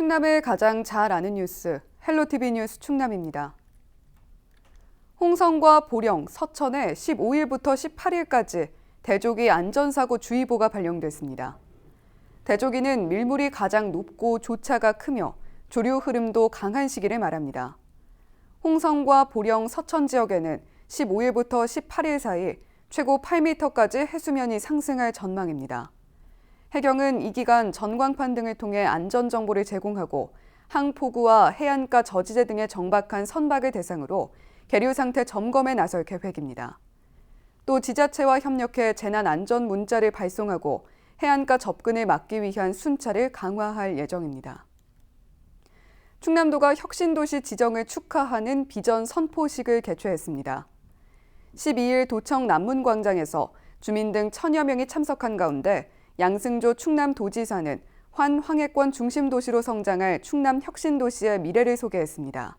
충남을 가장 잘 아는 뉴스, 헬로티비 뉴스 충남입니다. 홍성과 보령, 서천에 15일부터 18일까지 대조기 안전사고 주의보가 발령됐습니다. 대조기는 밀물이 가장 높고 조차가 크며 조류 흐름도 강한 시기를 말합니다. 홍성과 보령, 서천 지역에는 15일부터 18일 사이 최고 8m까지 해수면이 상승할 전망입니다. 해경은 이 기간 전광판 등을 통해 안전정보를 제공하고 항포구와 해안가 저지대 등의 정박한 선박을 대상으로 계류 상태 점검에 나설 계획입니다. 또 지자체와 협력해 재난 안전 문자를 발송하고 해안가 접근을 막기 위한 순찰을 강화할 예정입니다. 충남도가 혁신도시 지정을 축하하는 비전 선포식을 개최했습니다. 12일 도청 남문광장에서 주민 등 1000여 명이 참석한 가운데 양승조 충남도지사는 환황해권 중심도시로 성장할 충남 혁신도시의 미래를 소개했습니다.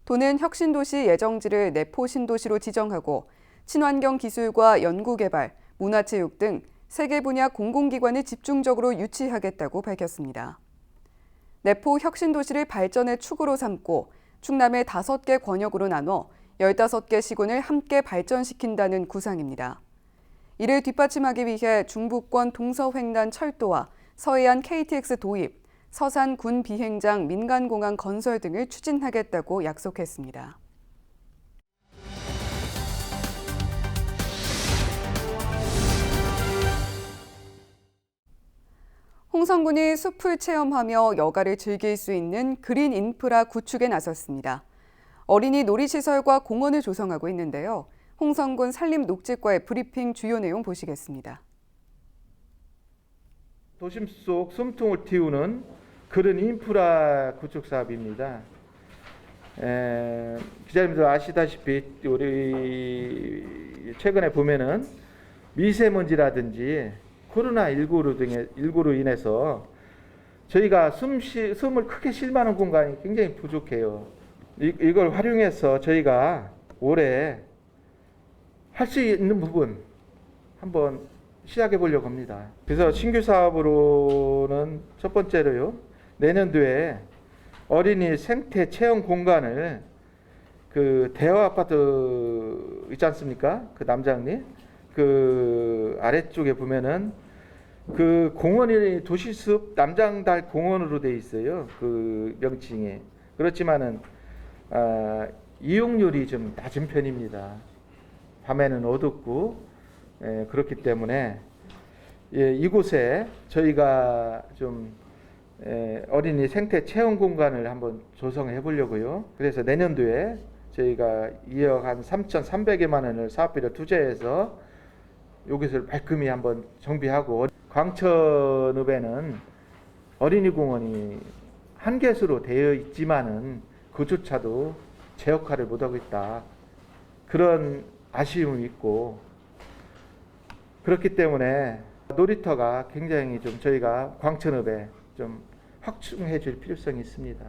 도는 혁신도시 예정지를 내포신도시로 지정하고 친환경 기술과 연구개발, 문화체육 등 3개 분야 공공기관을 집중적으로 유치하겠다고 밝혔습니다. 내포 혁신도시를 발전의 축으로 삼고 충남의 5개 권역으로 나눠 15개 시군을 함께 발전시킨다는 구상입니다. 이를 뒷받침하기 위해 중부권 동서횡단 철도와 서해안 KTX 도입, 서산 군 비행장 민간공항 건설 등을 추진하겠다고 약속했습니다. 홍성군이 숲을 체험하며 여가를 즐길 수 있는 그린 인프라 구축에 나섰습니다. 어린이 놀이시설과 공원을 조성하고 있는데요. 홍성군 산림녹지과의 브리핑 주요 내용 보시겠습니다. 도심 속 숨통을 틔우는 그런 인프라 구축 사업입니다. 기자님들 아시다시피 우리 최근에 보면은 미세먼지라든지 코로나19로 인해서 저희가 숨을 크게 쉴 만한 공간이 굉장히 부족해요. 이걸 활용해서 저희가 올해 할 수 있는 부분 한번 시작해 보려고 합니다. 그래서 신규 사업으로는 첫 번째로요, 내년도에 어린이 생태 체험 공간을 그 대여 아파트 있지 않습니까? 그 남장리 그 아래쪽에 보면은 그 공원이 도시숲 남장달 공원으로 돼 있어요. 그 명칭이. 그렇지만은 이용률이 좀 낮은 편입니다. 밤에는 어둡고 그렇기 때문에 이곳에 저희가 좀 어린이 생태 체험 공간을 한번 조성해 보려고요. 그래서 내년도에 저희가 2억 한 3,300여만 원을 사업비를 투자해서 이것을 말끔히 한번 정비하고, 광천읍에는 어린이 공원이 한 개수로 되어 있지만은 그조차도 제 역할을 못하고 있다. 그런 아쉬움이 있고, 그렇기 때문에 놀이터가 굉장히 좀 저희가 광천읍에 좀 확충해 줄 필요성이 있습니다.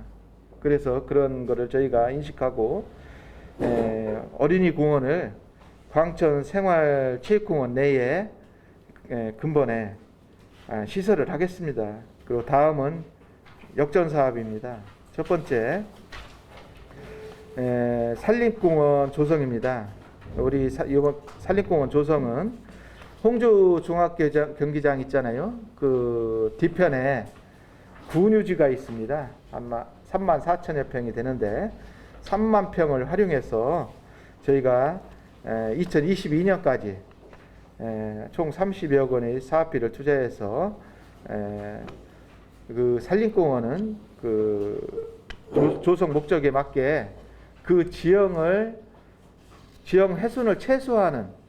그래서 그런 거를 저희가 인식하고 어린이 공원을 광천 생활체육공원 내에 근본에 시설을 하겠습니다. 그리고 다음은 역전 사업입니다. 첫 번째 산림공원 조성입니다. 우리 이번 산림공원 조성은 홍주 종합경기장 있잖아요. 그 뒤편에 군유지가 있습니다. 아마 34,000여 평이 되는데 3만 평을 활용해서 저희가 2022년까지 총 30여 원의 사업비를 투자해서 그 산림공원은 그 조성 목적에 맞게 그 지형 훼손을 최소화하는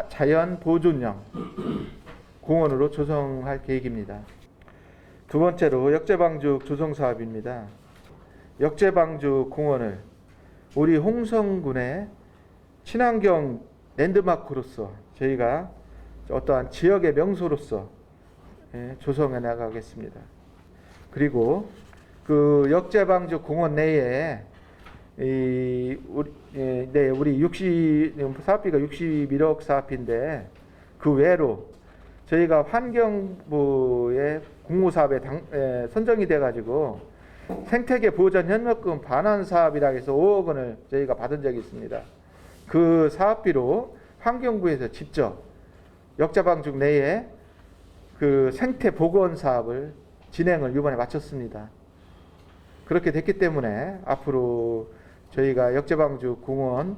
자연 보존형 공원으로 조성할 계획입니다. 두 번째로 역제방죽 조성 사업입니다. 역제방죽 공원을 우리 홍성군의 친환경 랜드마크로서 저희가 어떠한 지역의 명소로서 조성해 나가겠습니다. 그리고 그 역제방죽 공원 내에 우리 사업비가 61억 사업인데 그 외로 저희가 환경부의 공모사업에 선정이 돼가지고 생태계 보전 협력금 반환 사업이라 해서 5억 원을 저희가 받은 적이 있습니다. 그 사업비로 환경부에서 직접 역자방죽 내에 그 생태 복원 사업을 진행을 이번에 마쳤습니다. 그렇게 됐기 때문에 앞으로 저희가 역자방죽 공원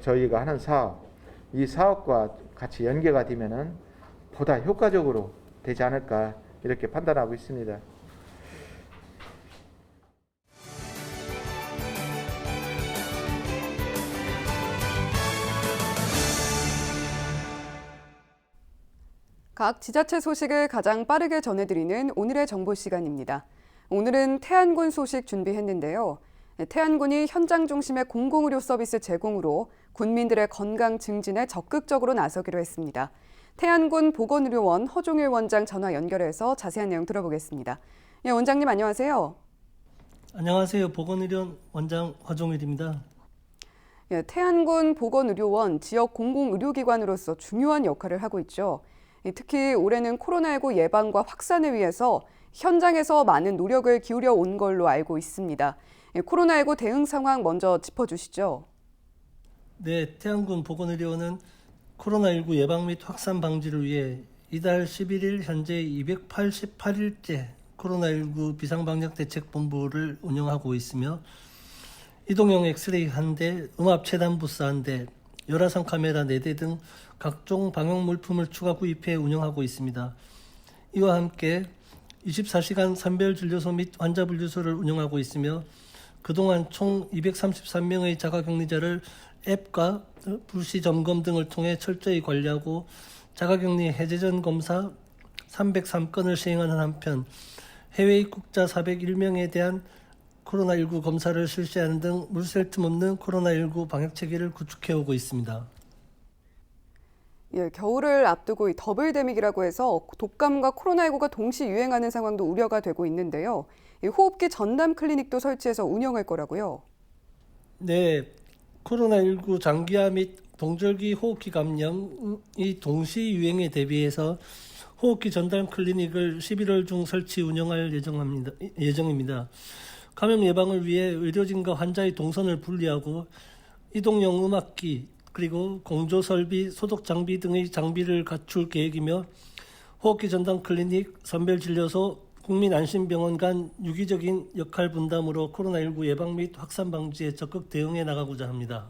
저희가 하는 사업, 이 사업과 같이 연계가 되면은 보다 효과적으로 되지 않을까 이렇게 판단하고 있습니다. 각 지자체 소식을 가장 빠르게 전해드리는 오늘의 정보 시간입니다. 오늘은 태안군 소식 준비했는데요. 태안군이 현장 중심의 공공의료 서비스 제공으로 군민들의 건강 증진에 적극적으로 나서기로 했습니다. 태안군 보건의료원 허종일 원장 전화 연결해서 자세한 내용 들어보겠습니다. 예, 원장님 안녕하세요. 안녕하세요. 보건의료원 원장 허종일입니다. 예, 태안군 보건의료원 지역 공공의료기관으로서 중요한 역할을 하고 있죠. 특히 올해는 코로나19 예방과 확산을 위해서 현장에서 많은 노력을 기울여 온 걸로 알고 있습니다. 코로나19 대응 상황 먼저 짚어주시죠. 네, 태안군 보건의료원은 코로나19 예방 및 확산 방지를 위해 이달 11일 현재 288일째 코로나19 비상방역대책본부를 운영하고 있으며 이동형 엑스레이 1대, 음압 체단 부스 1대, 열화상 카메라 4대 등 각종 방역 물품을 추가 구입해 운영하고 있습니다. 이와 함께 24시간 선별진료소 및 환자분류소를 운영하고 있으며 그동안 총 233명의 자가격리자를 앱과 불시 점검 등을 통해 철저히 관리하고 자가격리 해제 전 검사 303건을 시행하는 한편 해외 입국자 401명에 대한 코로나19 검사를 실시하는 등 물샐 틈 없는 코로나19 방역체계를 구축해오고 있습니다. 예, 겨울을 앞두고 이 더블 데믹이라고 해서 독감과 코로나19가 동시 유행하는 상황도 우려가 되고 있는데요. 이 호흡기 전담 클리닉도 설치해서 운영할 거라고요. 네, 코로나19 장기화 및 동절기 호흡기 감염이 동시 유행에 대비해서 호흡기 전담 클리닉을 11월 중 설치 운영할 예정입니다. 감염 예방을 위해 의료진과 환자의 동선을 분리하고 이동용 음압기 그리고 공조 설비, 소독 장비 등의 장비를 갖출 계획이며 호흡기 전담 클리닉, 선별진료소, 국민안심병원 간 유기적인 역할 분담으로 코로나19 예방 및 확산 방지에 적극 대응해 나가고자 합니다.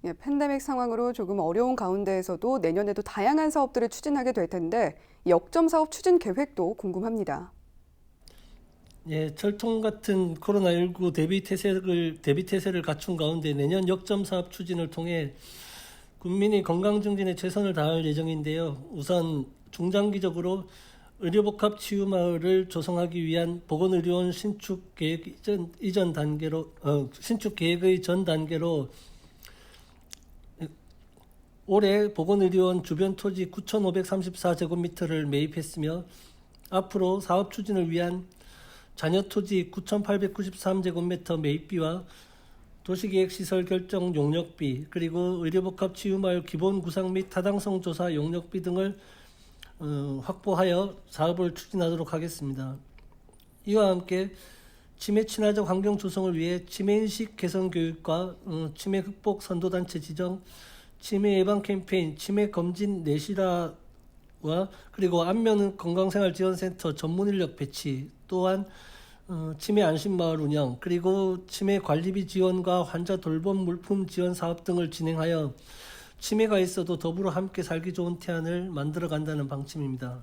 예, 팬데믹 상황으로 조금 어려운 가운데에서도 내년에도 다양한 사업들을 추진하게 될 텐데 역점 사업 추진 계획도 궁금합니다. 예, 철통 같은 코로나19 대비 태세를 갖춘 가운데 내년 역점 사업 추진을 통해 국민의 건강 증진에 최선을 다할 예정인데요. 우선 중장기적으로 의료복합 치유마을을 조성하기 위한 보건의료원 신축 계획의 전 단계로 올해 보건의료원 주변 토지 9,534제곱미터를 매입했으며 앞으로 사업 추진을 위한 잔여 토지 9,893제곱미터 매입비와 도시계획시설 결정 용역비 그리고 의료복합 치유마을 기본 구상 및 타당성 조사 용역비 등을 확보하여 사업을 추진하도록 하겠습니다. 이와 함께 치매 친화적 환경 조성을 위해 치매인식 개선 교육과 치매 극복 선도단체 지정, 치매 예방 캠페인, 치매 검진 내실화와 그리고 안면 건강생활지원센터 전문 인력 배치, 또한 치매 안심마을 운영, 그리고 치매 관리비 지원과 환자 돌봄 물품 지원 사업 등을 진행하여 치매가 있어도 더불어 함께 살기 좋은 태안을 만들어 간다는 방침입니다.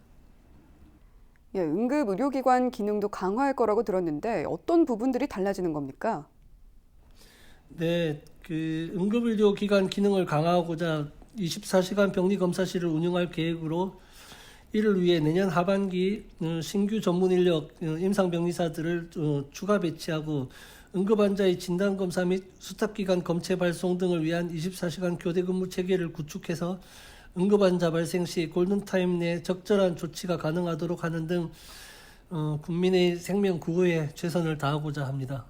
예, 응급의료기관 기능도 강화할 거라고 들었는데 어떤 부분들이 달라지는 겁니까? 네, 응급의료기관 기능을 강화하고자 24시간 병리검사실을 운영할 계획으로 이를 위해 내년 하반기 신규 전문 인력 임상병리사들을 추가 배치하고 응급환자의 진단검사 및 수탁기관 검체 발송 등을 위한 24시간 교대 근무 체계를 구축해서 응급환자 발생 시 골든타임 내 적절한 조치가 가능하도록 하는 등 국민의 생명 구호에 최선을 다하고자 합니다.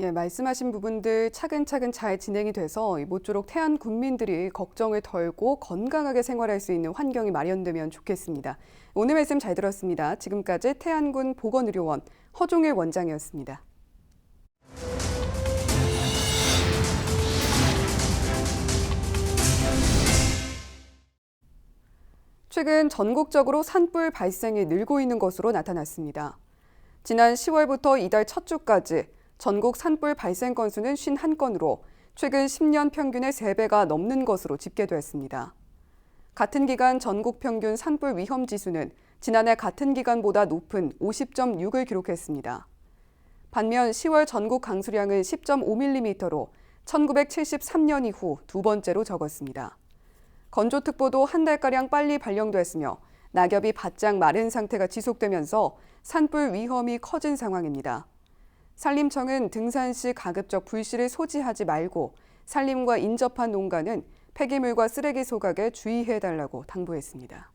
예, 말씀하신 부분들 차근차근 잘 진행이 돼서 모쪼록 태안 군민들이 걱정을 덜고 건강하게 생활할 수 있는 환경이 마련되면 좋겠습니다. 오늘 말씀 잘 들었습니다. 지금까지 태안군 보건의료원 허종일 원장이었습니다. 최근 전국적으로 산불 발생이 늘고 있는 것으로 나타났습니다. 지난 10월부터 이달 첫 주까지 전국 산불 발생 건수는 51건으로 최근 10년 평균의 3배가 넘는 것으로 집계됐습니다. 같은 기간 전국 평균 산불 위험 지수는 지난해 같은 기간보다 높은 50.6을 기록했습니다. 반면 10월 전국 강수량은 10.5mm로 1973년 이후 두 번째로 적었습니다. 건조특보도 한 달가량 빨리 발령됐으며 낙엽이 바짝 마른 상태가 지속되면서 산불 위험이 커진 상황입니다. 산림청은 등산 시 가급적 불씨를 소지하지 말고 산림과 인접한 농가는 폐기물과 쓰레기 소각에 주의해달라고 당부했습니다.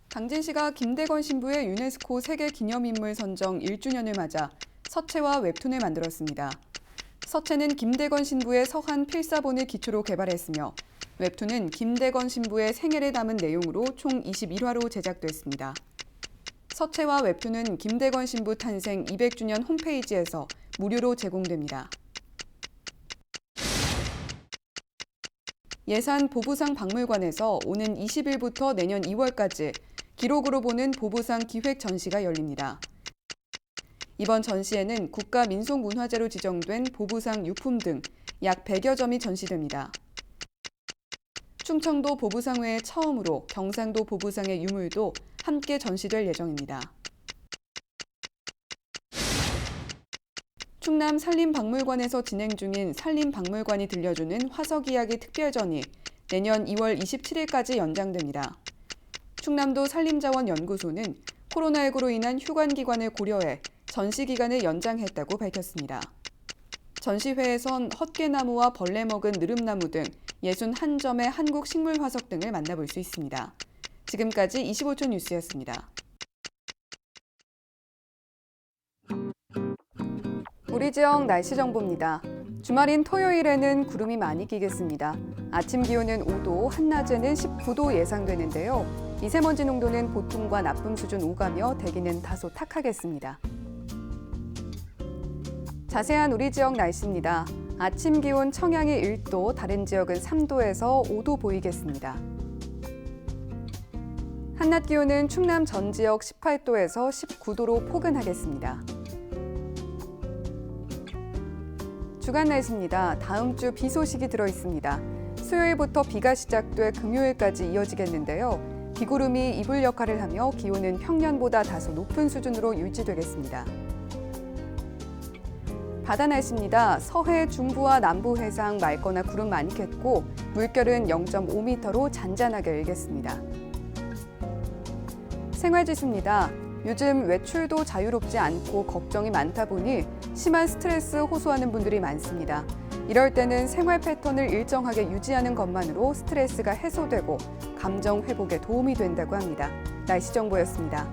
당진시가 김대건 신부의 유네스코 세계기념인물 선정 1주년을 맞아 서체와 웹툰을 만들었습니다. 서체는 김대건 신부의 서한 필사본을 기초로 개발했으며 웹툰은 김대건 신부의 생애를 담은 내용으로 총 21화로 제작됐습니다. 서체와 웹툰은 김대건 신부 탄생 200주년 홈페이지에서 무료로 제공됩니다. 예산 보부상 박물관에서 오는 20일부터 내년 2월까지 기록으로 보는 보부상 기획 전시가 열립니다. 이번 전시에는 국가민속문화재로 지정된 보부상 유품 등 약 100여 점이 전시됩니다. 충청도 보부상 외에 처음으로 경상도 보부상의 유물도 함께 전시될 예정입니다. 충남 산림박물관에서 진행 중인 산림박물관이 들려주는 화석이야기 특별전이 내년 2월 27일까지 연장됩니다. 충남도 산림자원연구소는 코로나19로 인한 휴관기간을 고려해 전시기간을 연장했다고 밝혔습니다. 전시회에선 헛개나무와 벌레 먹은 느릅나무 등 61점의 한국 식물 화석 등을 만나볼 수 있습니다. 지금까지 25초 뉴스였습니다. 우리 지역 날씨 정보입니다. 주말인 토요일에는 구름이 많이 끼겠습니다. 아침 기온은 5도, 한낮에는 19도 예상되는데요. 미세먼지 농도는 보통과 나쁨 수준 5가며 대기는 다소 탁하겠습니다. 자세한 우리 지역 날씨입니다. 아침 기온 청양이 1도, 다른 지역은 3도에서 5도 보이겠습니다. 한낮 기온은 충남 전 지역 18도에서 19도로 포근하겠습니다. 주간 날씨입니다. 다음 주 비 소식이 들어 있습니다. 수요일부터 비가 시작돼 금요일까지 이어지겠는데요. 비구름이 이불 역할을 하며 기온은 평년보다 다소 높은 수준으로 유지되겠습니다. 바다 날씨입니다. 서해 중부와 남부 해상 맑거나 구름 많겠고 물결은 0.5m로 잔잔하게 일겠습니다. 생활지수입니다. 요즘 외출도 자유롭지 않고 걱정이 많다 보니 심한 스트레스 호소하는 분들이 많습니다. 이럴 때는 생활 패턴을 일정하게 유지하는 것만으로 스트레스가 해소되고 감정 회복에 도움이 된다고 합니다. 날씨 정보였습니다.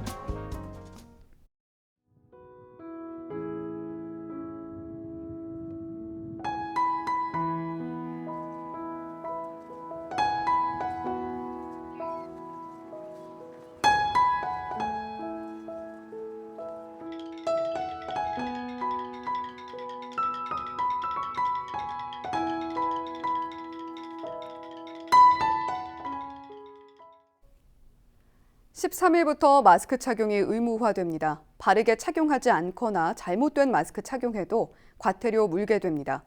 (13일부터) 마스크 착용이 의무화됩니다. 바르게 착용하지 않거나 잘못된 마스크 착용해도 과태료 물게 됩니다.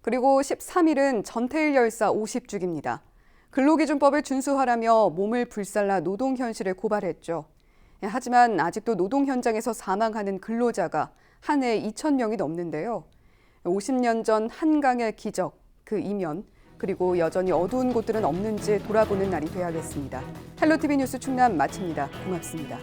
그리고 13일은 전태일 열사 50주기입니다. 근로기준법을 준수하라며 몸을 불살라 노동 현실을 고발했죠. 하지만 아직도 노동 현장에서 사망하는 근로자가 한 해에 2,000명이 넘는데요. 50년 전 한강의 기적, 그 이면, 그리고 여전히 어두운 곳들은 없는지 돌아보는 날이 돼야겠습니다. 헬로티비 뉴스 충남 마칩니다. 고맙습니다.